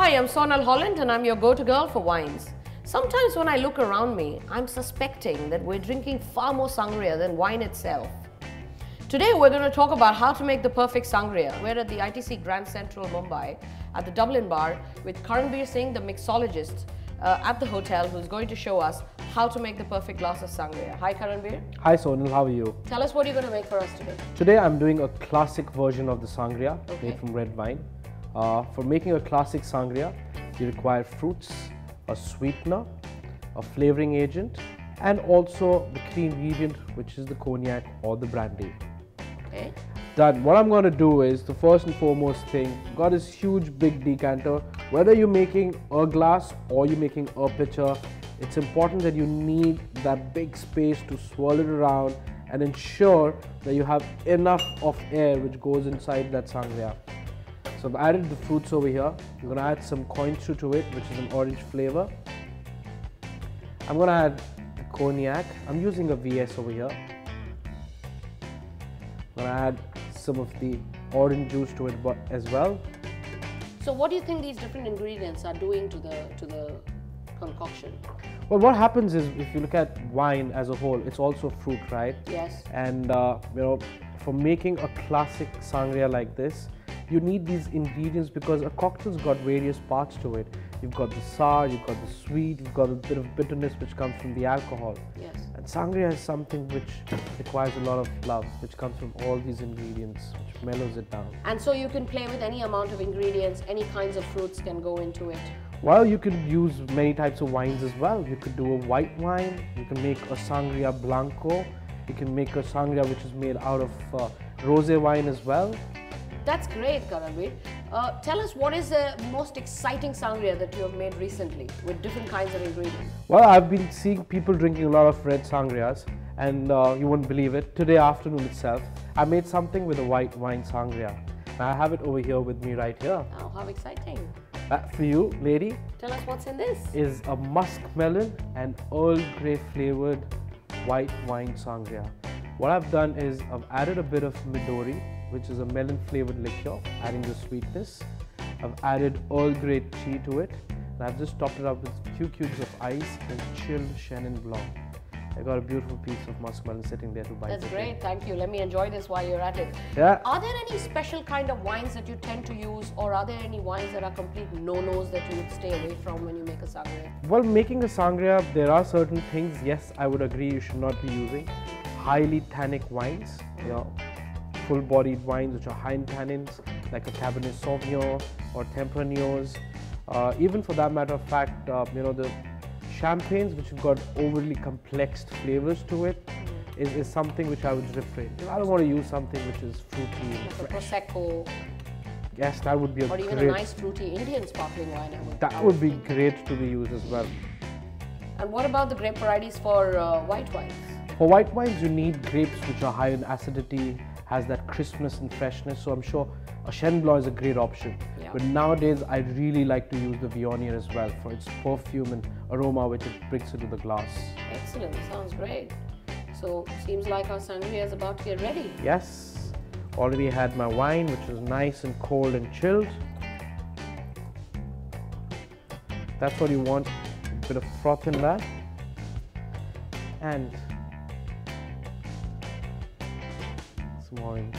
Hi, I'm Sonal Holland and I'm your go-to girl for wines. Sometimes when I look around me, I'm suspecting that we're drinking far more sangria than wine itself. Today we're going to talk about how to make the perfect sangria. We're at the ITC Grand Central Mumbai at the Dublin Bar with Karanbir Singh, the mixologist at the hotel, who's going to show us how to make the perfect glass of sangria. Hi Karanbir. Hi Sonal, how are you? Tell us what you're going to make for us today. Today I'm doing a classic version of the sangria made from red wine. For making a classic sangria, you require fruits, a sweetener, a flavoring agent, and also the key ingredient, which is the cognac or the brandy. Okay. Done. What I'm going to do is, the first and foremost thing, got this huge big decanter. Whether you're making a glass or you're making a pitcher, it's important that you need that big space to swirl it around and ensure that you have enough of air which goes inside that sangria. So I've added the fruits over here. I'm going to add some cointreau to it, which is an orange flavor. I'm going to add the cognac. I'm using a VS over here. I'm going to add some of the orange juice to it as well. So what do you think these different ingredients are doing to the concoction? Well, what happens is, if you look at wine as a whole, it's also fruit, right? Yes. And for making a classic sangria like this, you need these ingredients because a cocktail's got various parts to it. You've got the sour, you've got the sweet, you've got a bit of bitterness which comes from the alcohol. Yes. And sangria is something which requires a lot of love, which comes from all these ingredients, which mellows it down. And so you can play with any amount of ingredients, any kinds of fruits can go into it. Well, you could use many types of wines as well. You could do a white wine, you can make a sangria blanco, you can make a sangria which is made out of rosé wine as well. That's great, Karanbir. Tell us, what is the most exciting sangria that you have made recently with different kinds of ingredients? Well, I've been seeing people drinking a lot of red sangrias, and you won't believe it. Today afternoon itself, I made something with a white wine sangria. Now I have it over here with me right here. Oh, how exciting. That for you, lady. Tell us what's in this. Is a muskmelon and Earl Grey flavored white wine sangria. What I've done is I've added a bit of Midori, which is a melon flavored liqueur, adding the sweetness. I've added Earl Grey tea to it, and I've just topped it up with a few cubes of ice and chilled Chenin Blanc. I got a beautiful piece of muskmelon sitting there to bite. That's great, thank you. Let me enjoy this while you're at it. Yeah. Are there any special kind of wines that you tend to use, or are there any wines that are complete no-nos that you would stay away from when you make a sangria? Well, making a sangria, there are certain things, yes, I would agree you should not be using. Highly tannic wines, full-bodied wines which are high in tannins, like a Cabernet Sauvignon or Tempranillos. Even for that matter of fact, the champagnes which have got overly complex flavors to it is something which I would refrain. I don't want to use something which is fruity and Like fresh. a Prosecco. Yes, that would be Or even a nice fruity Indian sparkling wine. That would be great to be used as well. And what about the grape varieties for white wines? For white wines, you need grapes which are high in acidity, has that crispness and freshness. So I'm sure a Chenin Blanc is a great option. Yeah. But nowadays, I really like to use the Viognier as well for its perfume and aroma which it brings into the glass. Excellent, sounds great. So seems like our sangria is about to get ready. Yes, already had my wine, which is nice and cold and chilled. That's what you want, a bit of froth in that. And some orange.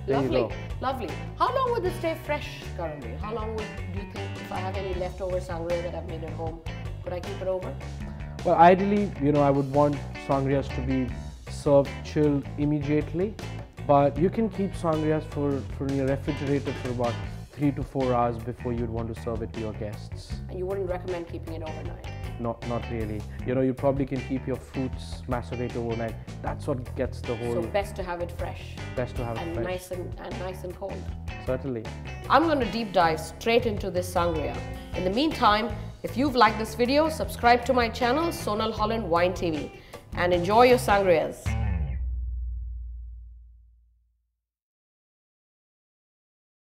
There Lovely, you go. lovely. How long would this stay fresh, Karanbir? How long do you think, if I have any leftover sangria that I've made at home, could I keep it over? Well, ideally, I would want sangrias to be served chilled immediately, but you can keep sangrias in your refrigerator for about 3 to 4 hours before you'd want to serve it to your guests. And you wouldn't recommend keeping it overnight? Not really. You probably can keep your fruits macerated overnight. That's what gets the whole. So best to have it fresh. Best to have it fresh. Nice and cold. Certainly. I'm going to deep dive straight into this sangria. In the meantime, if you've liked this video, subscribe to my channel, Sonal Holland Wine TV, and enjoy your sangrias.